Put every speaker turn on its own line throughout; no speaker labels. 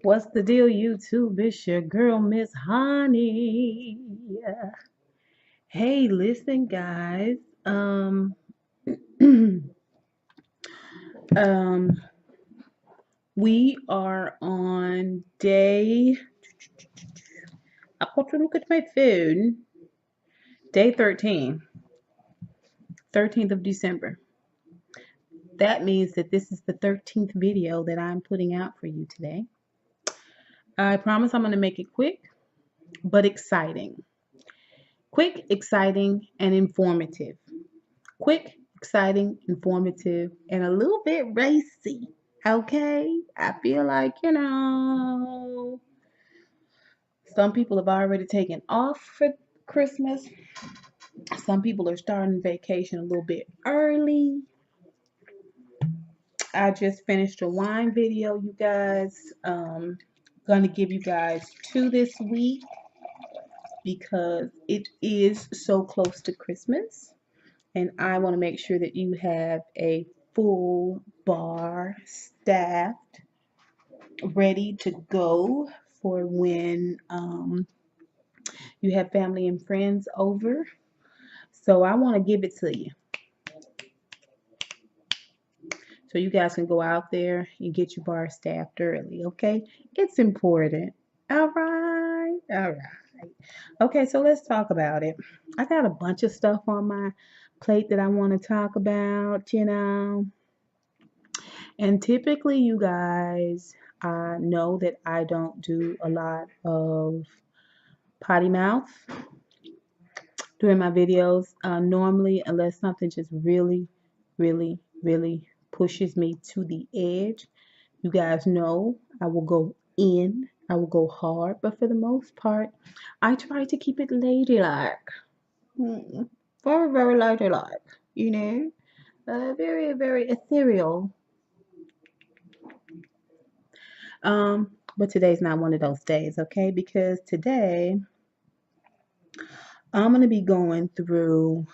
What's the deal, YouTube? It's your girl, Miss Honey. Hey, listen, guys. Um, we are on day. I got to look at my phone. Day 13, 13th of December. That means that this is the 13th video that I'm putting out for you today. I promise I'm going to make it quick, but exciting. Quick, exciting, and informative. Quick, exciting, informative, and a little bit racy. Okay? I feel like, some people have already taken off for Christmas. Some people are starting vacation a little bit early. I just finished a wine video, you guys. Gonna give you guys 2 this week because it is so close to Christmas. And I want to make sure that you have a full bar staffed, ready to go for when you have family and friends over. So I want to give it to you. So you guys can go out there and get your bar staffed early, okay? It's important. All right. All right. Okay, so let's talk about it. I got a bunch of stuff on my plate that I want to talk about, And typically, you guys know that I don't do a lot of potty mouth during my videos. Normally, unless something just really, really, really pushes me to the edge, you guys know I will go in. I will go hard, but for the most part, I try to keep it ladylike. Very, very ladylike, very, very ethereal. But today's not one of those days, okay? Because today I'm going to be going through,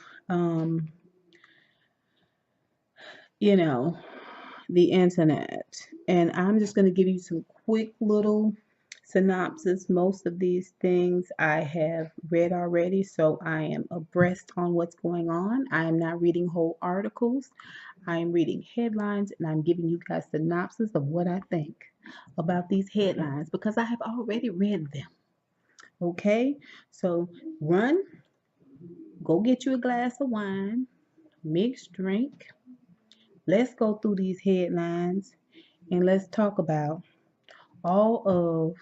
the internet. And I'm just going to give you some quick little synopsis. Most of these things I have read already, so I am abreast on what's going on. I am not reading whole articles. I am reading headlines, and I'm giving you guys synopsis of what I think about these headlines because I have already read them. Okay, so go get you a glass of wine, mixed drink. Let's go through these headlines and let's talk about all of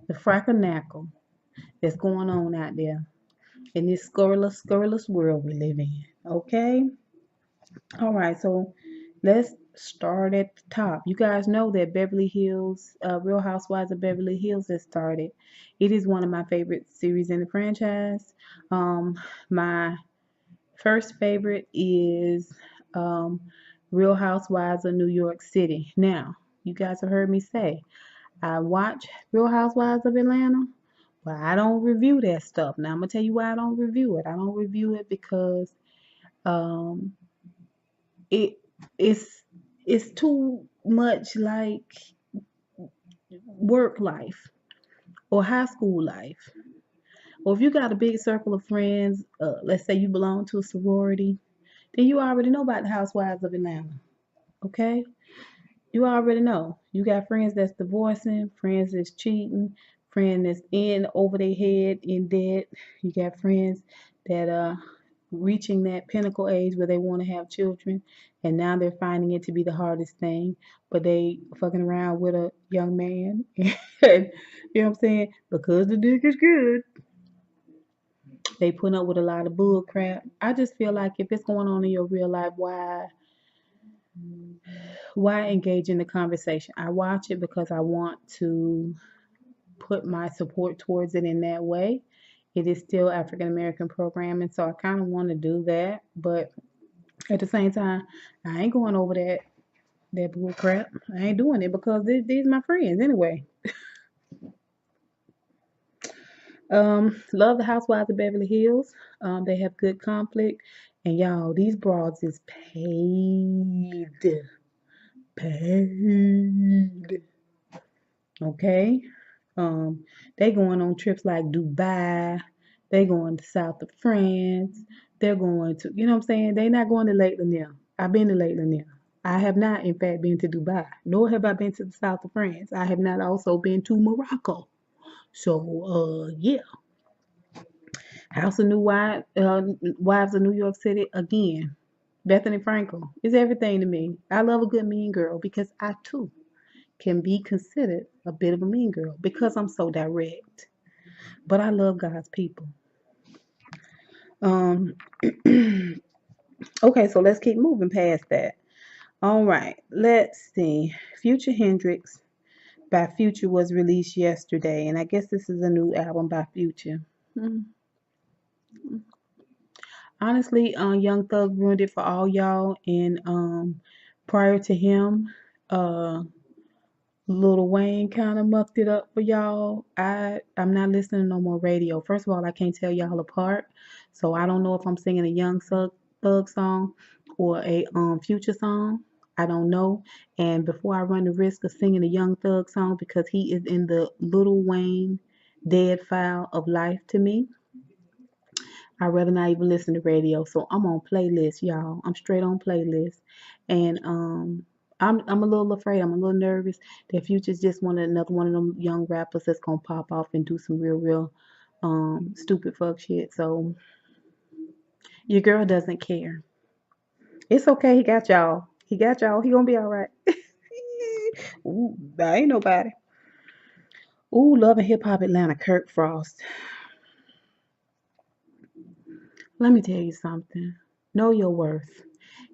the frackernackle that's going on out there in this scurrilous world we live in. Okay? All right, so let's start at the top. You guys know that Beverly Hills, Real Housewives of Beverly Hills has started. It is one of my favorite series in the franchise. My first favorite is Real Housewives of New York City. Now, you guys have heard me say, I watch Real Housewives of Atlanta, but I don't review that stuff. Now, I'm going to tell you why I don't review it. I don't review it because um, it it's too much like work life or high school life. Or if you got a big circle of friends, let's say you belong to a sorority, then you already know about the Housewives of Atlanta. Okay? You already know. You got friends that's divorcing, friends that's cheating, friends that's in over their head in debt. You got friends that are reaching that pinnacle age where they want to have children, and now they're finding it to be the hardest thing, but they fucking around with a young man. And, you know what I'm saying? Because the dick is good, they put up with a lot of bull crap. I just feel like if it's going on in your real life, why engage in the conversation? I watch it because I want to put my support towards it in that way. It is still African American programming, so I kind of want to do that, but at the same time, I ain't going over that bull crap. I ain't doing it because these my friends anyway. Love the Housewives of Beverly Hills. They have good conflict, and y'all, these broads is paid. Okay. They going on trips like Dubai. They going to south of France. They're going to, you know what I'm saying? They not going to Lake Lanier. I've been to Lake Lanier. I have not, in fact, been to Dubai, nor have I been to the south of France. I have not also been to Morocco. So, yeah, House of New Wives, Wives of New York City again. Bethany Frankel is everything to me. I love a good mean girl because I too can be considered a bit of a mean girl because I'm so direct. But I love God's people. Um, okay, so let's keep moving past that. All right, let's see. Future Hendrix by Future was released yesterday, and I guess this is a new album by Future. Hmm. Honestly, Young Thug ruined it for all y'all, and prior to him, uh, Lil Wayne kind of mucked it up for y'all. I'm not listening to no more radio. First of all, I can't tell y'all apart, so I don't know if I'm singing a Thug song or a Future song. I don't know. And before I run the risk of singing a Young Thug song because he is in the Lil Wayne dead file of life to me, I'd rather not even listen to radio. So I'm on playlist, y'all. I'm straight on playlist. And I'm a little afraid. I'm a little nervous that Future's just another one of them young rappers that's gonna pop off and do some real stupid fuck shit. So your girl doesn't care. It's okay, he got y'all. He got y'all. He gonna be alright. Ooh, that ain't nobody. Ooh, Love and Hip Hop Atlanta, Kirk Frost. Let me tell you something. Know your worth.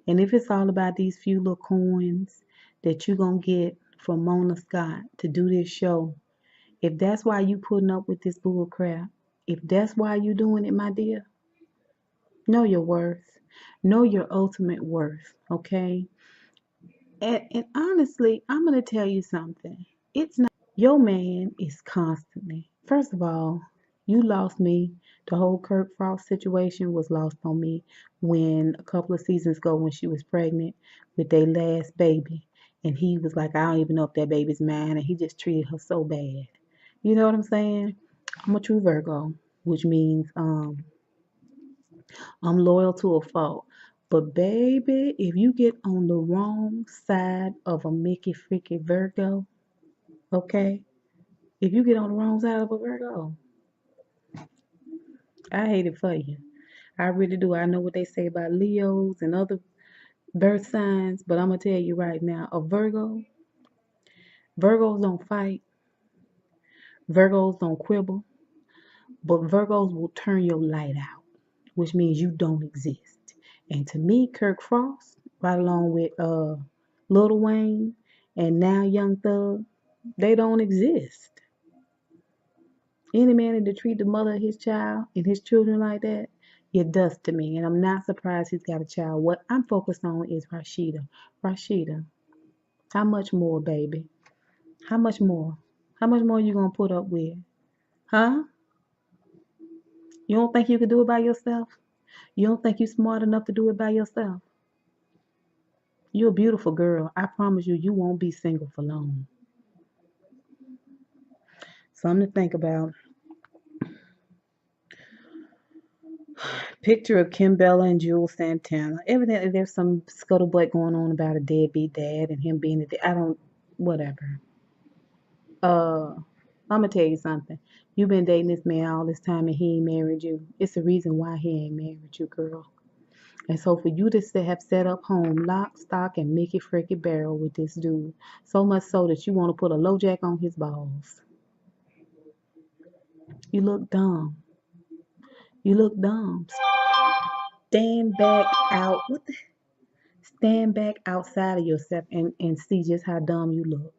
And if it's all about these few little coins that you're going to get from Mona Scott to do this show, if that's why you putting up with this bull crap, if that's why you doing it, my dear, know your worth. Know your ultimate worth, okay? And honestly, I'm going to tell you something. It's not, your man is constantly, first of all, you lost me. The whole Kirk Frost situation was lost on me when a couple of seasons ago when she was pregnant with their last baby. And he was like, I don't even know if that baby's mine. And he just treated her so bad. You know what I'm saying? I'm a true Virgo, which means I'm loyal to a fault. But baby, if you get on the wrong side of a Mickey Freaky Virgo, okay? If you get on the wrong side of a Virgo, I hate it for you. I really do. I know what they say about Leos and other birth signs, but I'm gonna tell you right now, Virgos don't fight, Virgos don't quibble, but Virgos will turn your light out, which means you don't exist. And to me, Kirk Frost, right along with Lil Wayne and now Young Thug, they don't exist. Any man that treat the mother of his child and his children like that, you're dust to me. And I'm not surprised he's got a child. What I'm focused on is Rashida. Rashida, how much more, baby? How much more? How much more you gonna put up with? Huh? You don't think you can do it by yourself? You don't think you're smart enough to do it by yourself? You're a beautiful girl. I promise you, you won't be single for long. Something to think about. Picture of Kim Bella and Jules Santana. Evidently, there's some scuttlebutt going on about a deadbeat dad and him being I don't, whatever. I'm gonna tell you something. You've been dating this man all this time and he ain't married you. It's the reason why he ain't married you, girl. And so for you to have set up home, lock, stock, and Mickey freaking barrel with this dude, so much so that you want to put a low jack on his balls. You look dumb. You look dumb. Stand back out. What the Stand back outside of yourself and see just how dumb you look.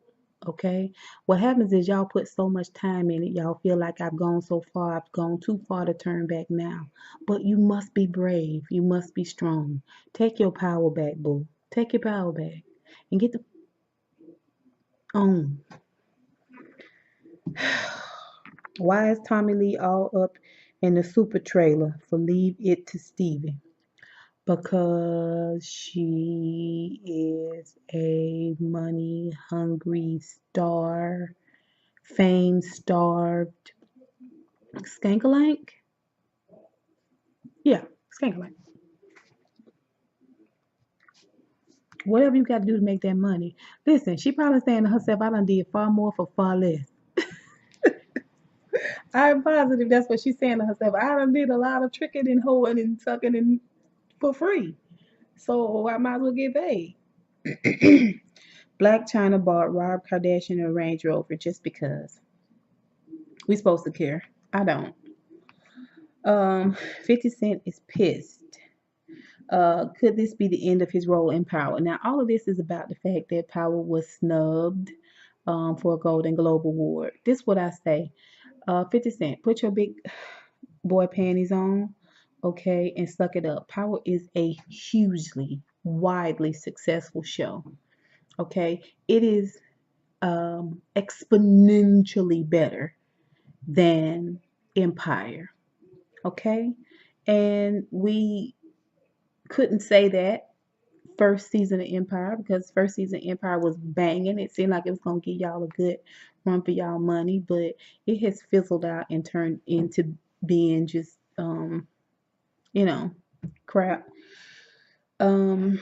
Okay? What happens is y'all put so much time in it, y'all feel like I've gone so far, I've gone too far to turn back now. But you must be brave. You must be strong. Take your power back, boo. Take your power back. And get the on. Why is Tommy Lee all up in the super trailer for Leave It to Steven? Because she is a money hungry star, fame starved skankalank. Yeah, skankalank. Whatever you got to do to make that money. Listen, she probably saying to herself, I done did far more for far less. I'm positive that's what she's saying to herself. I done did a lot of tricking and hoeing and sucking and for free. So I might as well get paid. Black China bought Rob Kardashian a Range Rover just because. We supposed to care. I don't. 50 Cent is pissed. Could this be the end of his role in Power? Now, all of this is about the fact that Power was snubbed for a Golden Globe Award. This is what I say. 50 Cent, put your big boy panties on, okay, and suck it up. Power is a hugely, widely successful show, okay? It is exponentially better than Empire, okay? And we couldn't say that first season of Empire because first season of Empire was banging. It seemed like it was gonna give y'all a good run for y'all money, but it has fizzled out and turned into being just you know, crap. Um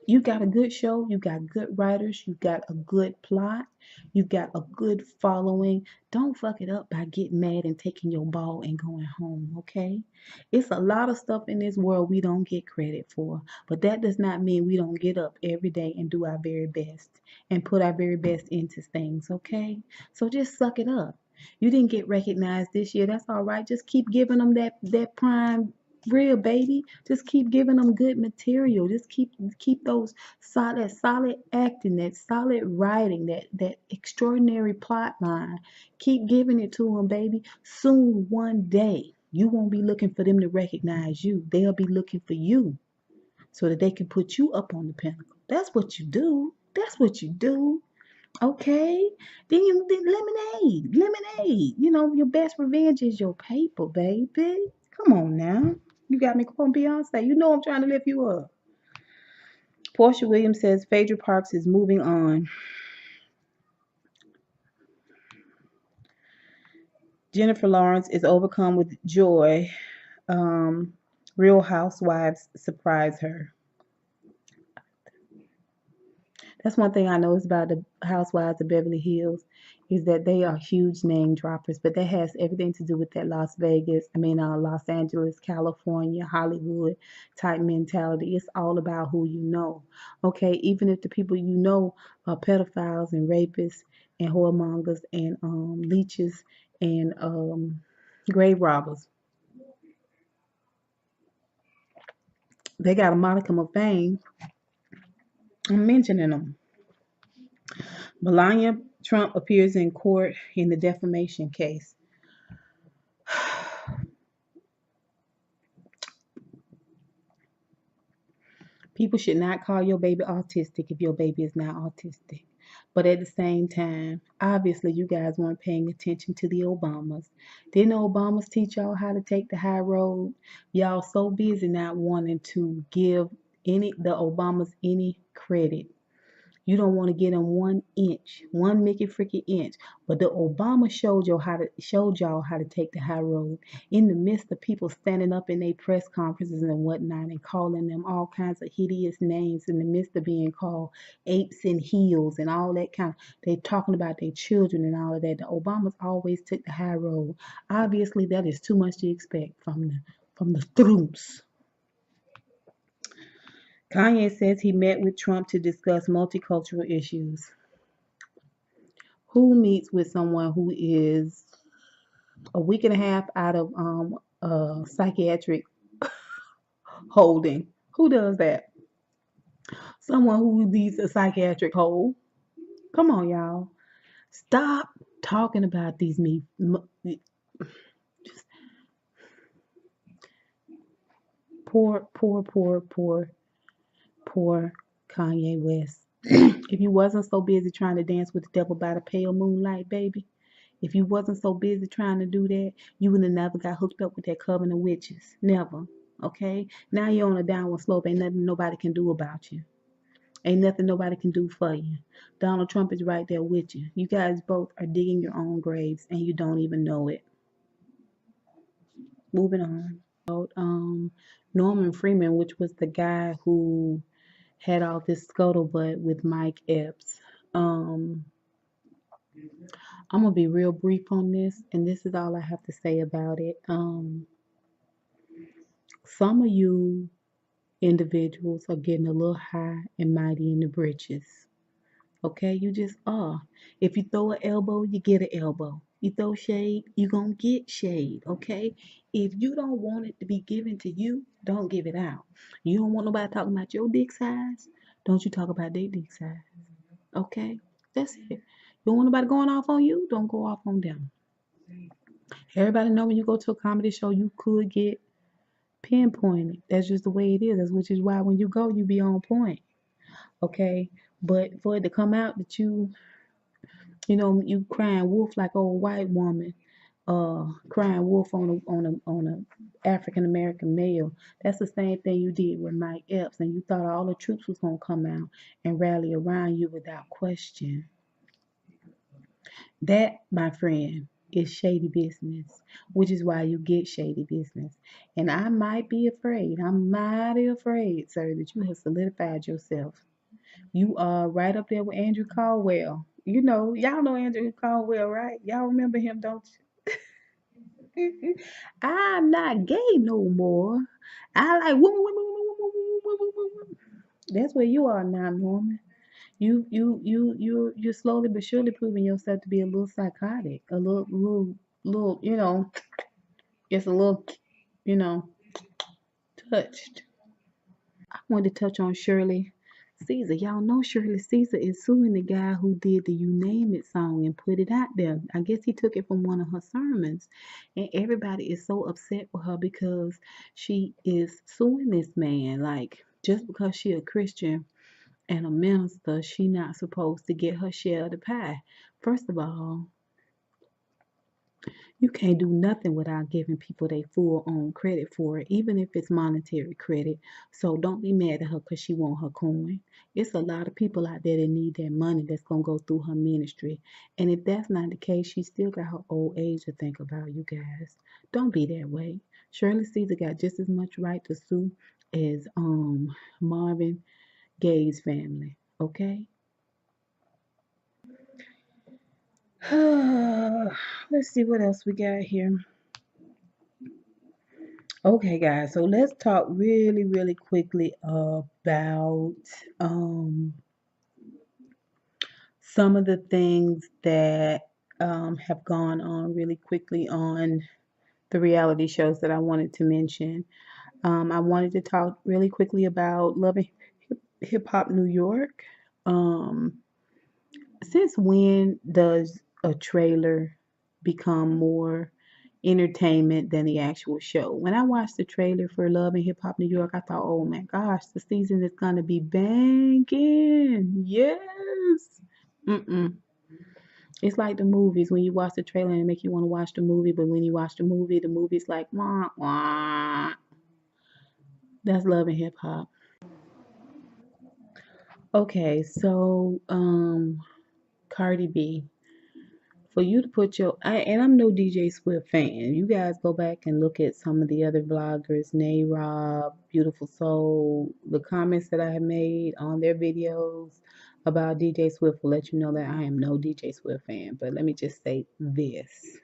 you got a good show, you got good writers, you got a good plot, you got a good following. Don't fuck it up by getting mad and taking your ball and going home, okay? It's a lot of stuff in this world we don't get credit for, but that does not mean we don't get up every day and do our very best and put our very best into things, okay? So just suck it up. You didn't get recognized this year. That's all right. Just keep giving them that prime real baby. Just keep giving them good material. Just keep those solid acting, that solid writing, that extraordinary plot line. Keep giving it to them, baby. Soon one day you won't be looking for them to recognize you. They'll be looking for you so that they can put you up on the pinnacle. That's what you do. That's what you do. Okay, then lemonade. You know your best revenge is your paper, baby. Come on now. You got me calling Beyonce. You know I'm trying to lift you up. Portia Williams says Phaedra Parks is moving on. Jennifer Lawrence is overcome with joy. Um, Real Housewives surprise her. That's one thing I noticed about the Housewives of Beverly Hills is that they are huge name droppers, but that has everything to do with that Los Angeles, California, Hollywood type mentality. It's all about who you know. Okay, even if the people you know are pedophiles and rapists and whoremongers and leeches and grave robbers, they got a modicum of fame. I'm mentioning them. Melania Trump appears in court in the defamation case. People should not call your baby autistic if your baby is not autistic. But at the same time, obviously, you guys weren't paying attention to the Obamas. Didn't the Obamas teach y'all how to take the high road? Y'all so busy not wanting to give the Obamas any credit. You don't want to get them 1 inch, one Mickey freaking inch. But the Obama showed y'all how to take the high road in the midst of people standing up in their press conferences and whatnot and calling them all kinds of hideous names in the midst of being called apes and heels and all that kind of. They talking about their children and all of that. The Obamas always took the high road. Obviously, that is too much to expect from the troops. Kanye says he met with Trump to discuss multicultural issues. Who meets with someone who is a week and a half out of psychiatric holding? Who does that? Someone who needs a psychiatric hold. Come on, y'all. Stop talking about these poor, poor, poor, poor, poor Kanye West. If you wasn't so busy trying to dance with the devil by the pale moonlight, baby, If you wasn't so busy trying to do that, you would have never got hooked up with that coven of witches. Never. Okay? Now you're on a downward slope. Ain't nothing nobody can do about you. Ain't nothing nobody can do for you. Donald Trump is right there with you. You guys both are digging your own graves and you don't even know it. Moving on. Norman Freeman, which was the guy who had all this scuttlebutt with Mike Epps. Um, I'm gonna be real brief on this, and this is all I have to say about it. Some of you individuals are getting a little high and mighty in the britches. Okay, you just are. If you throw an elbow, you get an elbow. You throw shade, you gonna get shade. Okay, if you don't want it to be given to you, don't give it out. You don't want nobody talking about your dick size, don't you talk about their dick size. Okay, that's it. You don't want nobody going off on you, don't go off on them. Everybody know when you go to a comedy show, you could get pinpointed. That's just the way it is. That's which is why when you go, you be on point. Okay, but for it to come out that you crying wolf like old white woman, crying wolf on a African American male. That's the same thing you did with Mike Epps, and you thought all the troops was gonna come out and rally around you without question. That, my friend, is shady business, which is why you get shady business. And I might be afraid, I'm mighty afraid, sir, that you have solidified yourself. You are right up there with Andrew Caldwell. Y'all know Andrew Caldwell, right? Y'all remember him, don't you? I'm not gay no more. I like women, women, women, women, women, women, women. That's where you are now, Norman. You're slowly but surely proving yourself to be a little psychotic, a little, just a little, you know, touched. I wanted to touch on Shirley Caesar. Y'all know Shirley Caesar is suing the guy who did the You Name It song and put it out there. I guess he took it from one of her sermons. And everybody is so upset with her because she is suing this man. Like, just because she a Christian and a minister, she not supposed to get her share of the pie. First of all, you can't do nothing without giving people their full own credit for it, even if it's monetary credit. So don't be mad at her because she want her coin. It's a lot of people out there that need that money that's gonna go through her ministry. And if that's not the case, she still got her old age to think about, you guys. Don't be that way. Shirley Caesar got just as much right to sue as Marvin Gaye's family. Okay? Let's see what else we got here. Okay, guys, so let's talk really, really quickly about some of the things that have gone on really quickly on the reality shows that I wanted to mention. I wanted to talk really quickly about Love and Hip Hop New York. Um, Since when does a trailer become more entertainment than the actual show? When I watched the trailer for Love and Hip Hop New York, I thought, oh my gosh, the season is gonna be banging. Yes. Mm-mm. It's like the movies when you watch the trailer and it make you want to watch the movie, but when you watch the movie's like wah wah. That's Love and Hip Hop. Okay, so Cardi B. For you to put and I'm no DJ Swift fan. You guys go back and look at some of the other vloggers, Nay Rob, Beautiful Soul, the comments that I have made on their videos about DJ Swift will let you know that I am no DJ Swift fan. But let me just say this.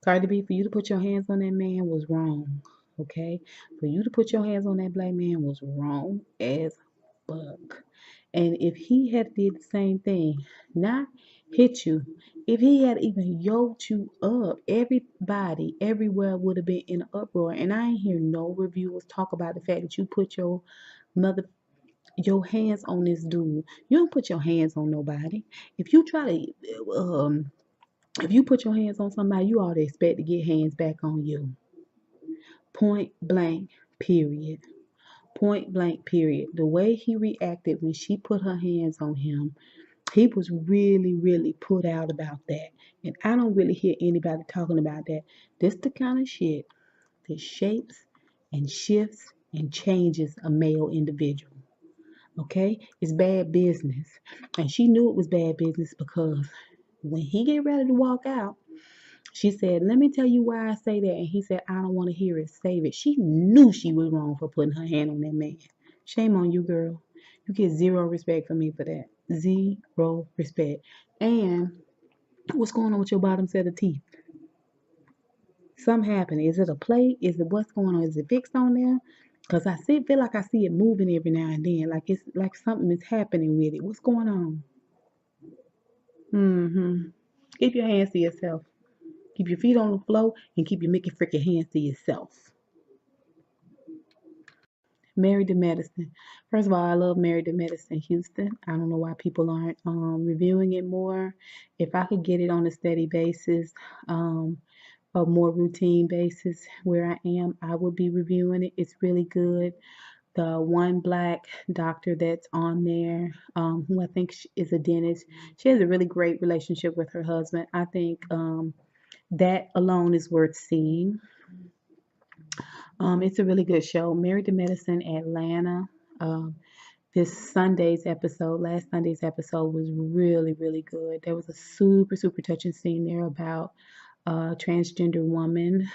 Cardi B, for you to put your hands on that man was wrong. Okay? For you to put your hands on that black man was wrong as fuck. And if he had did the same thing, not hit you, if he had even yoked you up, everybody everywhere would have been in an uproar. And I ain't hear no reviewers talk about the fact that you put mother your hands on this dude. You don't put your hands on nobody. If you try to if you put your hands on somebody, you ought to expect to get hands back on you. Point blank, period. Point blank, period. The way he reacted when she put her hands on him, He was really, really put out about that. And I don't really hear anybody talking about that. This the kind of shit that shapes and shifts and changes a male individual. Okay? It's bad business. And she knew it was bad business because when he get ready to walk out, she said, "Let me tell you why I say that." And he said, "I don't want to hear it. Save it." She knew she was wrong for putting her hand on that man. Shame on you, girl. You get zero respect from me for that. Zero respect. And what's going on with your bottom set of teeth? Something happened. Is it a plate? Is it what's going on? Is it fixed on there? Cause feel like I see it moving every now and then. Like it's like something is happening with it. What's going on? Mm-hmm. Keep your hands to yourself. Keep your feet on the floor and keep your Mickey freaking hands to yourself. Married to Medicine. First of all, I love Married to Medicine Houston. I don't know why people aren't reviewing it more. If I could get it on a steady basis, a more routine basis where I am, I would be reviewing it. It's really good. The one black doctor that's on there, who I think is a dentist, she has a really great relationship with her husband. I think that alone is worth seeing. It's a really good show. Married to Medicine Atlanta. Um, last Sunday's episode was really, really good. There was a super, super touching scene there about a transgender woman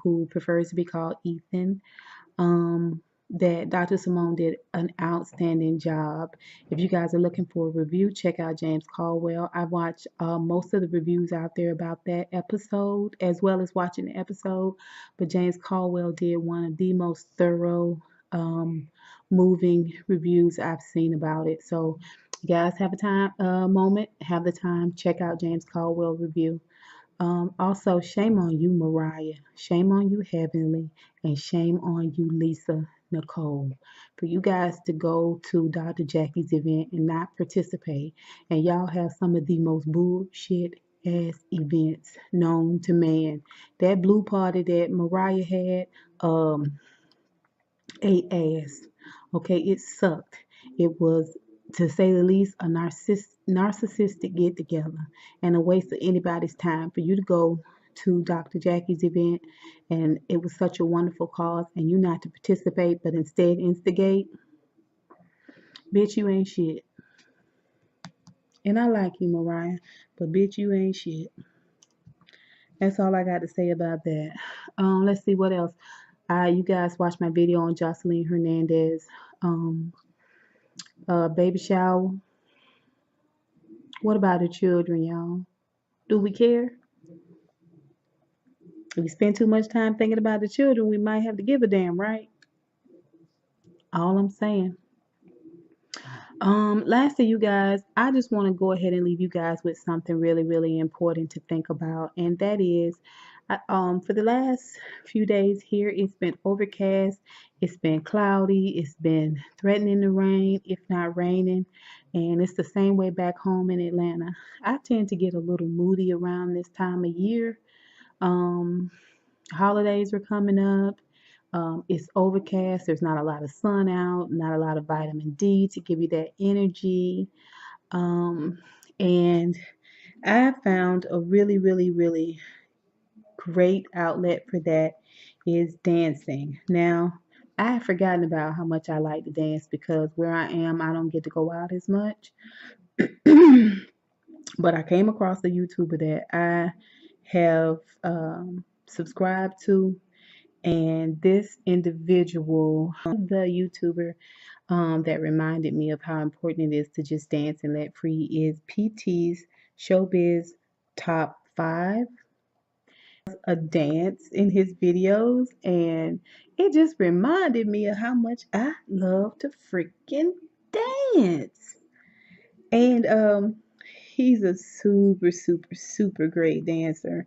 who prefers to be called Ethan. That Dr. Simone did an outstanding job. If you guys are looking for a review, check out James Caldwell. I watched most of the reviews out there about that episode, as well as watching the episode. But James Caldwell did one of the most thorough, moving reviews I've seen about it. So, you guys have a moment, have the time, check out James Caldwell review. Also, shame on you, Mariah. Shame on you, Heavenly. And shame on you, Lisa Nicole. For you guys to go to Dr. Jackie's event and not participate. And y'all have some of the most bullshit ass events known to man. That blue party that Mariah had, ate ass. Okay, it sucked. It was, to say the least, a narcissistic get together and a waste of anybody's time for you to go to Dr. Jackie's event and it was such a wonderful cause and you not to participate but instead instigate. Bitch, you ain't shit. And I like you, Mariah, but bitch, you ain't shit. That's all I got to say about that. Let's see what else. You guys watched my video on Jocelyn Hernandez. Um, Baby shower. What about the children, y'all? Do we care? If we spend too much time thinking about the children, we might have to give a damn, right? All I'm saying. Lastly, you guys, I just want to go ahead and leave you guys with something really, really important to think about, and that is, for the last few days here, it's been overcast, it's been cloudy, it's been threatening to rain, if not raining, and it's the same way back home in Atlanta. I tend to get a little moody around this time of year. Um, Holidays are coming up. It's overcast. There's not a lot of sun out, not a lot of vitamin D to give you that energy. Um, and I found a really, really, really great outlet for that is dancing. Now, I have forgotten about how much I like to dance because where I am, I don't get to go out as much. But I came across a YouTuber that I have subscribed to, and this individual, the YouTuber that reminded me of how important it is to just dance and let free, is PT's SHOWBIZ Top 5. A dance in his videos, and it just reminded me of how much I love to freaking dance. And he's a super, super, super great dancer.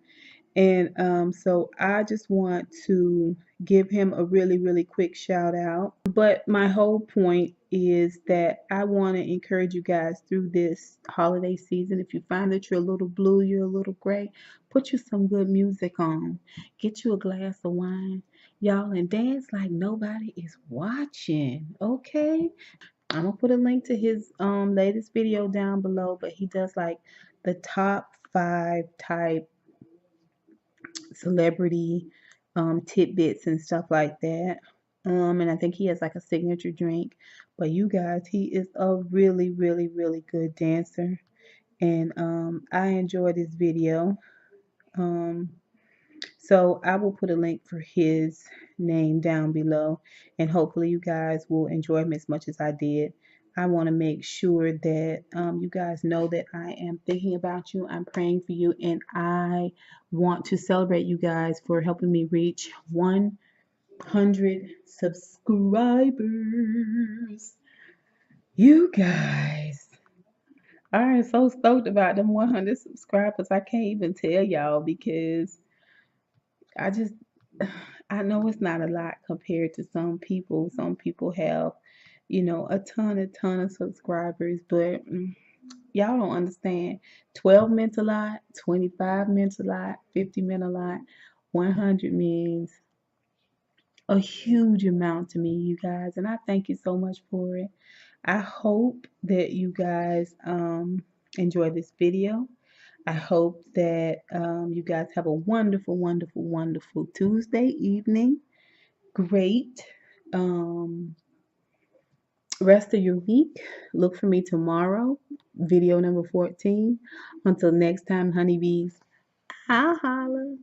And so I just want to give him a really, really quick shout out. But my whole point is that I want to encourage you guys through this holiday season. If you find that you're a little blue, you're a little gray, put you some good music on. Get you a glass of wine, y'all, and dance like nobody is watching, okay? I'm gonna put a link to his latest video down below, but he does like the top 5 type celebrity tidbits and stuff like that. And I think he has like a signature drink. But you guys, he is a really, really, really good dancer. And I enjoy this video. Um, so I will put a link for his name down below, and hopefully you guys will enjoy him as much as I did. I want to make sure that you guys know that I am thinking about you. I'm praying for you, and I want to celebrate you guys for helping me reach 100 subscribers. You guys, I am so stoked about them 100 subscribers. I can't even tell y'all because I just, I know it's not a lot compared to some people. Some people have, a ton of subscribers, but y'all don't understand. 12 meant a lot, 25 meant a lot, 50 meant a lot, 100 means a huge amount to me, you guys, and I thank you so much for it. I hope that you guys enjoy this video. I hope that you guys have a wonderful, wonderful, wonderful Tuesday evening. Great rest of your week. Look for me tomorrow, video number 14. Until next time, honeybees, I'll holla.